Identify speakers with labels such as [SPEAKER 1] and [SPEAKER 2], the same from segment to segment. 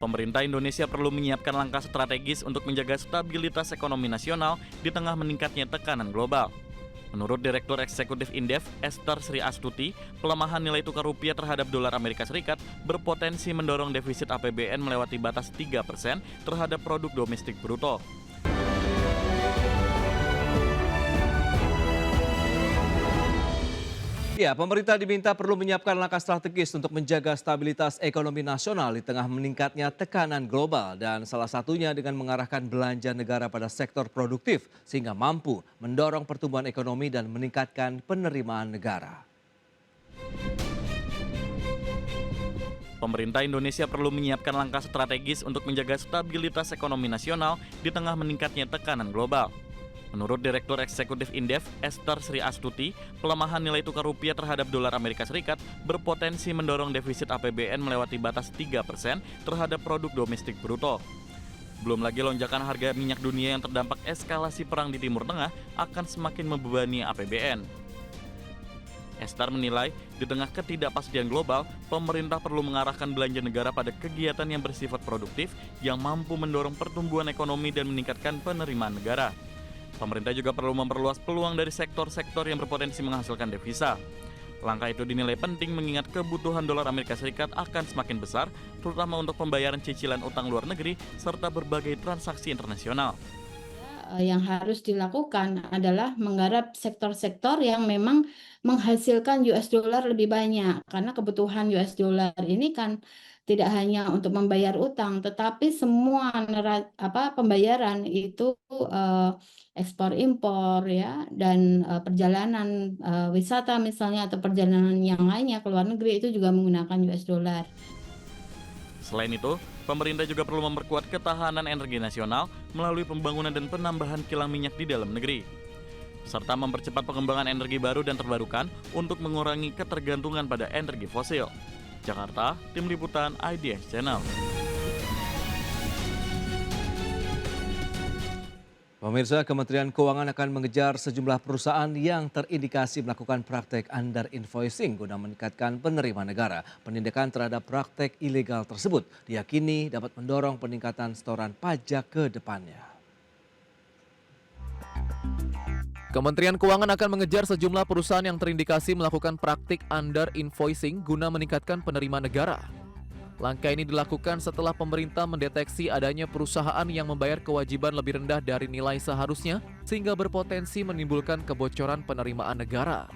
[SPEAKER 1] Pemerintah Indonesia perlu menyiapkan langkah strategis untuk menjaga stabilitas ekonomi nasional di tengah meningkatnya tekanan global. Menurut Direktur Eksekutif Indef, Esther Sri Astuti, pelemahan nilai tukar rupiah terhadap dolar Amerika Serikat berpotensi mendorong defisit APBN melewati batas 3% terhadap produk domestik bruto.
[SPEAKER 2] Ya, pemerintah diminta perlu menyiapkan langkah strategis untuk menjaga stabilitas ekonomi nasional di tengah meningkatnya tekanan global dan salah satunya dengan mengarahkan belanja negara pada sektor produktif sehingga mampu mendorong pertumbuhan ekonomi dan meningkatkan penerimaan negara.
[SPEAKER 1] Pemerintah Indonesia perlu menyiapkan langkah strategis untuk menjaga stabilitas ekonomi nasional di tengah meningkatnya tekanan global. Menurut Direktur Eksekutif Indef, Esther Sri Astuti, pelemahan nilai tukar rupiah terhadap dolar Amerika Serikat berpotensi mendorong defisit APBN melewati batas 3% terhadap produk domestik bruto. Belum lagi lonjakan harga minyak dunia yang terdampak eskalasi perang di Timur Tengah akan semakin membebani APBN. Esther menilai, di tengah ketidakpastian global, pemerintah perlu mengarahkan belanja negara pada kegiatan yang bersifat produktif yang mampu mendorong pertumbuhan ekonomi dan meningkatkan penerimaan negara. Pemerintah juga perlu memperluas peluang dari sektor-sektor yang berpotensi menghasilkan devisa. Langkah itu dinilai penting mengingat kebutuhan dolar Amerika Serikat akan semakin besar, terutama untuk pembayaran cicilan utang luar negeri serta berbagai transaksi internasional.
[SPEAKER 3] Yang harus dilakukan adalah menggarap sektor-sektor yang memang menghasilkan US dollar lebih banyak, karena kebutuhan US dollar ini kan tidak hanya untuk membayar utang, tetapi semua pembayaran itu ekspor impor ya, dan perjalanan wisata misalnya atau perjalanan yang lainnya ke luar negeri itu juga menggunakan US dollar.
[SPEAKER 1] Selain itu, pemerintah juga perlu memperkuat ketahanan energi nasional melalui pembangunan dan penambahan kilang minyak di dalam negeri, serta mempercepat pengembangan energi baru dan terbarukan untuk mengurangi ketergantungan pada energi fosil. Jakarta, Tim Liputan IDX Channel.
[SPEAKER 2] Pemirsa, Kementerian Keuangan akan mengejar sejumlah perusahaan yang terindikasi melakukan praktek under invoicing guna meningkatkan penerimaan negara. Penindakan terhadap praktek ilegal tersebut diyakini dapat mendorong peningkatan setoran pajak ke depannya.
[SPEAKER 4] Kementerian Keuangan akan mengejar sejumlah perusahaan yang terindikasi melakukan praktik under invoicing guna meningkatkan penerimaan negara. Langkah ini dilakukan setelah pemerintah mendeteksi adanya perusahaan yang membayar kewajiban lebih rendah dari nilai seharusnya sehingga berpotensi menimbulkan kebocoran penerimaan negara.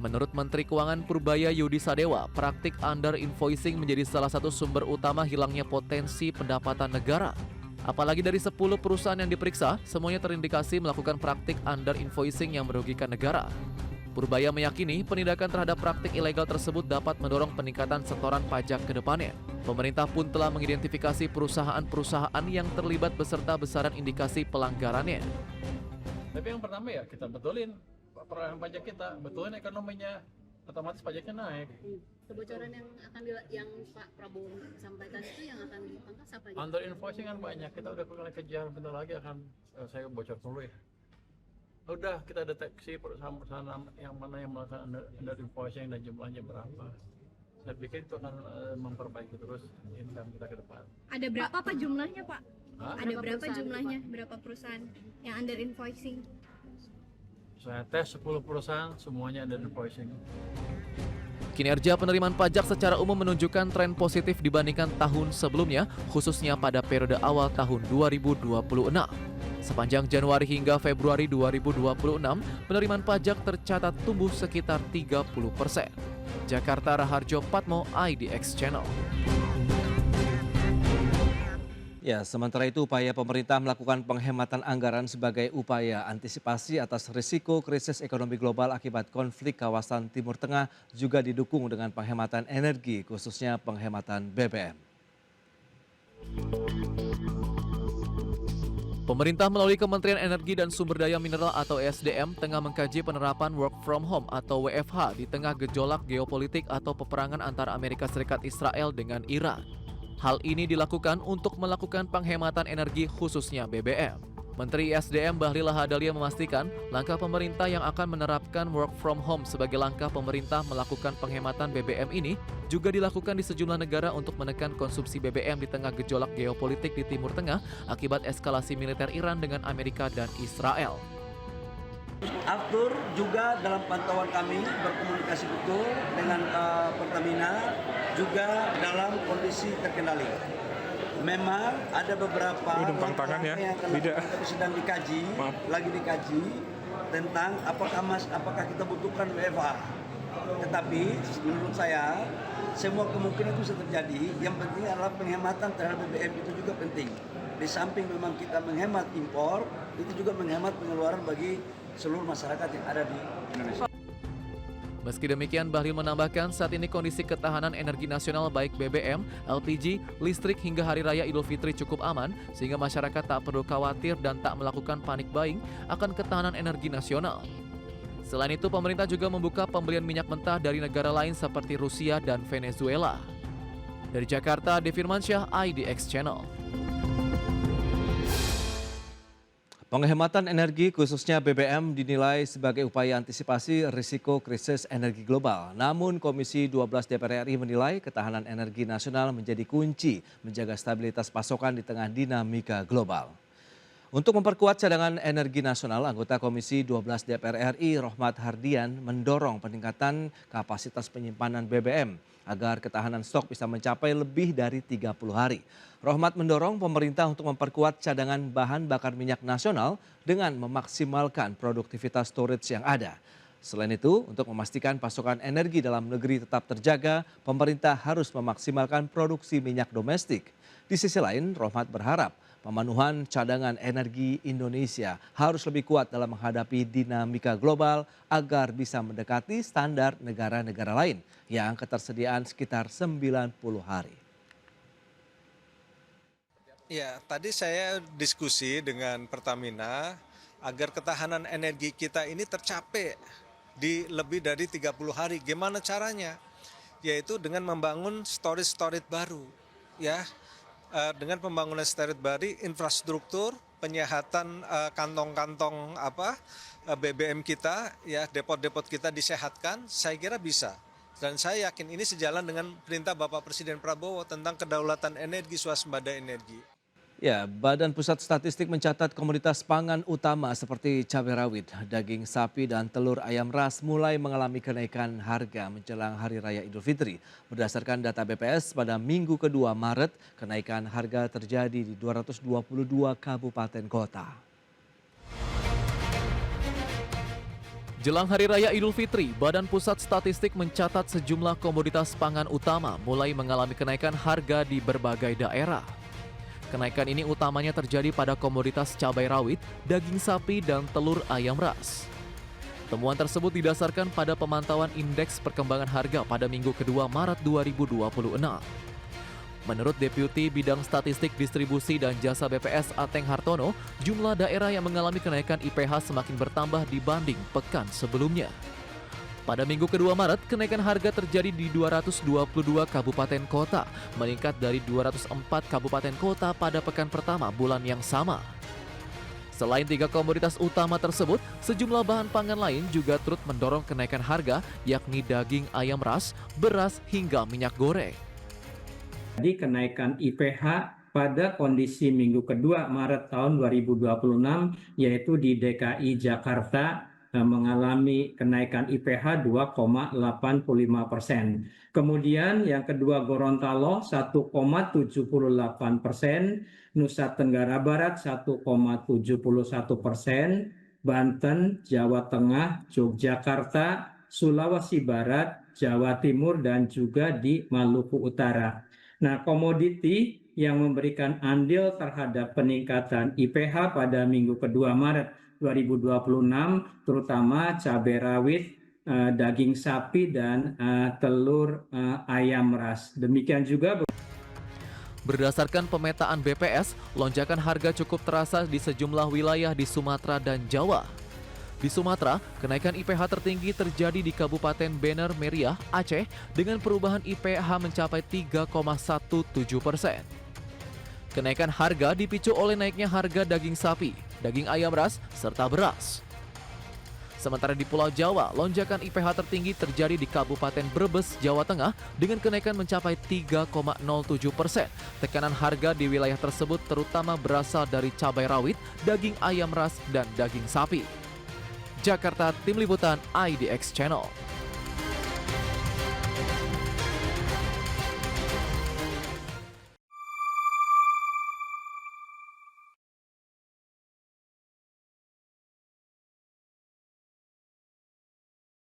[SPEAKER 4] Menurut Menteri Keuangan Purbaya Yudi Sadewa, praktik under invoicing menjadi salah satu sumber utama hilangnya potensi pendapatan negara. Apalagi dari 10 perusahaan yang diperiksa, semuanya terindikasi melakukan praktik under invoicing yang merugikan negara. Purbaya meyakini penindakan terhadap praktik ilegal tersebut dapat mendorong peningkatan setoran pajak ke depannya. Pemerintah pun telah mengidentifikasi perusahaan-perusahaan yang terlibat beserta besaran indikasi pelanggarannya.
[SPEAKER 5] Tapi yang pertama ya kita betulin perolehan pajak kita, betulin ekonominya, otomatis pajaknya naik.
[SPEAKER 6] Kebocoran yang Pak Prabowo sampaikan itu yang akan dipangkas apa?
[SPEAKER 5] Under invoicing kan banyak, kita udah mulai kejar, bentar lagi akan saya bocor dulu ya. Udah kita deteksi perusahaan-perusahaan yang mana yang melakukan under invoicing dan jumlahnya berapa. Saya pikir itu akan memperbaiki terus income kita ke depan.
[SPEAKER 7] Ada berapa Pak jumlahnya Pak?
[SPEAKER 5] Hah?
[SPEAKER 7] Ada berapa jumlahnya? Berapa perusahaan yang under invoicing?
[SPEAKER 5] Saya tes 10 perusahaan, semuanya under invoicing.
[SPEAKER 4] Kinerja penerimaan pajak secara umum menunjukkan tren positif dibandingkan tahun sebelumnya, khususnya pada periode awal tahun 2026. Sepanjang Januari hingga Februari 2026, penerimaan pajak tercatat tumbuh sekitar 30%. Jakarta, Raharjo Patmo, IDX Channel.
[SPEAKER 2] Ya, sementara itu upaya pemerintah melakukan penghematan anggaran sebagai upaya antisipasi atas risiko krisis ekonomi global akibat konflik kawasan Timur Tengah juga didukung dengan penghematan energi, khususnya penghematan BBM.
[SPEAKER 4] Pemerintah melalui Kementerian Energi dan Sumber Daya Mineral atau ESDM tengah mengkaji penerapan work from home atau WFH di tengah gejolak geopolitik atau peperangan antara Amerika Serikat Israel dengan Iran. Hal ini dilakukan untuk melakukan penghematan energi khususnya BBM. Menteri SDM Bahlil Lahadalia memastikan langkah pemerintah yang akan menerapkan work from home sebagai langkah pemerintah melakukan penghematan BBM ini juga dilakukan di sejumlah negara untuk menekan konsumsi BBM di tengah gejolak geopolitik di Timur Tengah akibat eskalasi militer Iran dengan Amerika dan Israel.
[SPEAKER 8] Aftur juga dalam pantauan kami berkomunikasi betul dengan Pertamina juga dalam kondisi terkendali. Memang ada beberapa langkah yang akan sedang dikaji, lagi dikaji tentang apakah kita butuhkan WFH. Tetapi menurut saya semua kemungkinan itu bisa terjadi. Yang penting adalah penghematan terhadap BBM itu juga penting. Di samping memang kita menghemat impor, itu juga menghemat pengeluaran bagi seluruh masyarakat yang ada di Indonesia.
[SPEAKER 4] Meski demikian, Bahlil menambahkan saat ini kondisi ketahanan energi nasional baik BBM, LPG, listrik hingga Hari Raya Idul Fitri cukup aman sehingga masyarakat tak perlu khawatir dan tak melakukan panik buying akan ketahanan energi nasional. Selain itu, pemerintah juga membuka pembelian minyak mentah dari negara lain seperti Rusia dan Venezuela. Dari Jakarta, Devi Firmansyah, IDX Channel.
[SPEAKER 2] Penghematan energi khususnya BBM dinilai sebagai upaya antisipasi risiko krisis energi global. Namun Komisi 12 DPR RI menilai ketahanan energi nasional menjadi kunci menjaga stabilitas pasokan di tengah dinamika global. Untuk memperkuat cadangan energi nasional, anggota Komisi 12 DPR RI Rohmat Hardian mendorong peningkatan kapasitas penyimpanan BBM agar ketahanan stok bisa mencapai lebih dari 30 hari. Rohmat mendorong pemerintah untuk memperkuat cadangan bahan bakar minyak nasional dengan memaksimalkan produktivitas storage yang ada. Selain itu, untuk memastikan pasokan energi dalam negeri tetap terjaga, pemerintah harus memaksimalkan produksi minyak domestik. Di sisi lain, Rohmat berharap pemenuhan cadangan energi Indonesia harus lebih kuat dalam menghadapi dinamika global agar bisa mendekati standar negara-negara lain yang ketersediaan sekitar 90 hari.
[SPEAKER 9] Ya, tadi saya diskusi dengan Pertamina agar ketahanan energi kita ini tercapai di lebih dari 30 hari. Gimana caranya? Yaitu dengan membangun storage baru. Ya, dengan pembangunan storage baru, infrastruktur, penyehatan kantong-kantong BBM kita, ya depot-depot kita disehatkan, saya kira bisa. Dan saya yakin ini sejalan dengan perintah Bapak Presiden Prabowo tentang kedaulatan energi, swasembada energi.
[SPEAKER 2] Ya, Badan Pusat Statistik mencatat komoditas pangan utama seperti cabai rawit, daging sapi dan telur ayam ras mulai mengalami kenaikan harga menjelang Hari Raya Idul Fitri. Berdasarkan data BPS pada minggu kedua Maret, kenaikan harga terjadi di 222 kabupaten kota.
[SPEAKER 4] Jelang Hari Raya Idul Fitri, Badan Pusat Statistik mencatat sejumlah komoditas pangan utama mulai mengalami kenaikan harga di berbagai daerah. Kenaikan ini utamanya terjadi pada komoditas cabai rawit, daging sapi, dan telur ayam ras. Temuan tersebut didasarkan pada pemantauan indeks perkembangan harga pada minggu kedua Maret 2026. Menurut Deputi Bidang Statistik Distribusi dan Jasa BPS Ateng Hartono, jumlah daerah yang mengalami kenaikan IPH semakin bertambah dibanding pekan sebelumnya. Pada minggu kedua Maret, kenaikan harga terjadi di 222 kabupaten kota, meningkat dari 204 kabupaten kota pada pekan pertama bulan yang sama. Selain 3 komoditas utama tersebut, sejumlah bahan pangan lain juga turut mendorong kenaikan harga, yakni daging ayam ras, beras, hingga minyak goreng.
[SPEAKER 10] Jadi kenaikan IPH pada kondisi minggu kedua Maret tahun 2026, yaitu di DKI Jakarta, mengalami kenaikan IPH 2,85%. Kemudian yang kedua Gorontalo 1,78%, Nusa Tenggara Barat 1,71%, Banten, Jawa Tengah, Yogyakarta, Sulawesi Barat, Jawa Timur, dan juga di Maluku Utara. Nah, komoditi yang memberikan andil terhadap peningkatan IPH pada minggu kedua Maret 2026 terutama cabai rawit, daging sapi, dan telur ayam ras. Demikian juga
[SPEAKER 4] Berdasarkan pemetaan BPS, lonjakan harga cukup terasa di sejumlah wilayah di Sumatera dan Jawa. Di Sumatera, kenaikan IPH tertinggi terjadi di Kabupaten Bener Meriah, Aceh, dengan perubahan IPH mencapai 3,17%. Kenaikan harga dipicu oleh naiknya harga daging sapi. daging ayam ras, serta beras. Sementara di Pulau Jawa, lonjakan IPH tertinggi terjadi di Kabupaten Brebes, Jawa Tengah dengan kenaikan mencapai 3,07%. Tekanan harga di wilayah tersebut terutama berasal dari cabai rawit, daging ayam ras, dan daging sapi. Jakarta, Tim Liputan IDX Channel.